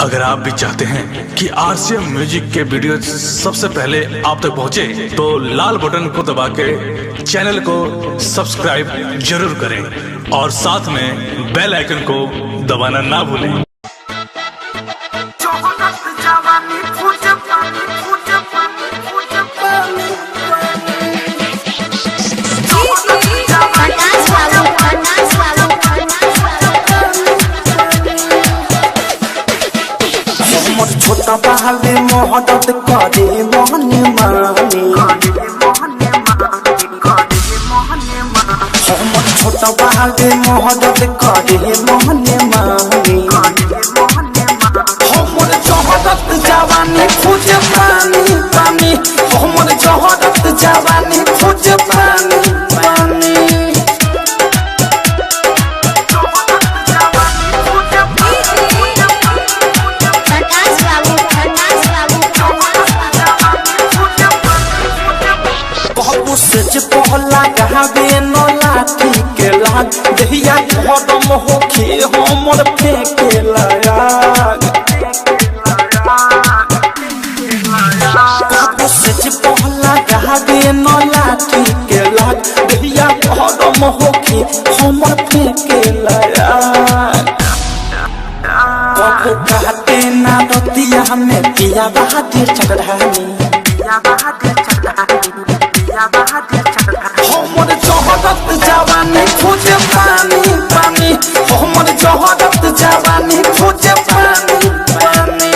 अगर आप भी चाहते हैं कि आरसीएम म्यूजिक के वीडियो सबसे पहले आप तक पहुंचे, तो लाल बटन को दबा के चैनल को सब्सक्राइब जरूर करें और साथ में बेल आइकन को दबाना ना भूलें। छोटा बहाले मोहब्बत करे मोहने माने, हमर छोटा बहाले मोहब्बत करे मोहने माने, हमर जहरत जवानी खोज पानी पानी, हमर जहरत जवानी खोज पानी पानी। सच पहला गहावे न लाठी के लाग, दहिया खत्म होके हमर फेंके लाग। सच पहला गहावे न लाठी के लाग, दहिया खत्म होके हमर फेंके लाग। कबो कहते ना रतिया में पिया बहादुर चढ़ानी, हमर जहरत जवानी खोज पानी पानी, हमर जहरत जवानी खोज पानी पानी।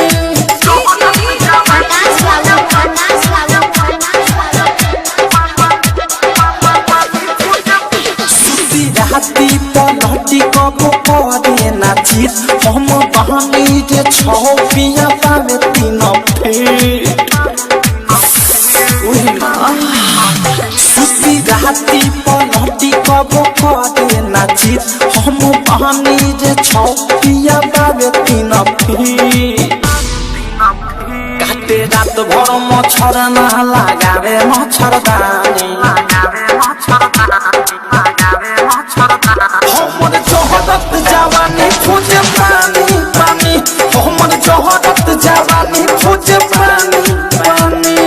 सुती राती पलटी कबो करे नाची, हम बहानी जे छौ पिया पावे तीन फेर। सुती राती पलटी कबो करे नाची, हम बहानी जे छौ पिया पावे तीन फेर। काटे रात भर मच्छर ना लगावे मच्छरदानी, हमर जहरत जवानी खोज पानी पानी, हमर जहरत जवानी खोज पानी पानी।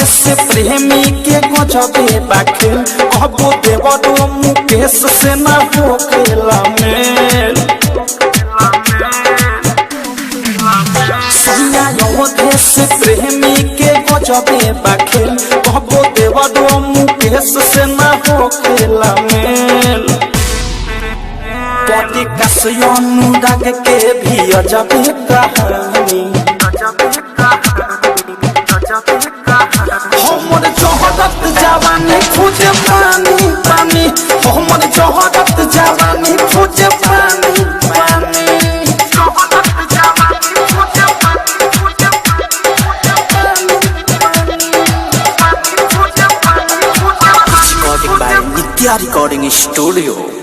से प्रेमी के गजबे बाखेल, कहबो देवरो मुकेश से ना होखेला मेल। सैया योधे से प्रेमी के गजबे बाखेल, कहबो देवरो मुकेश से ना होखेला मेल। पति कसयनु राग के भी अजबे कहानी, हमर जहरत जवानी खोज पानी पानी, हमर जहरत जवानी खोज पानी पानी। Recording by Nitya Recording Studio।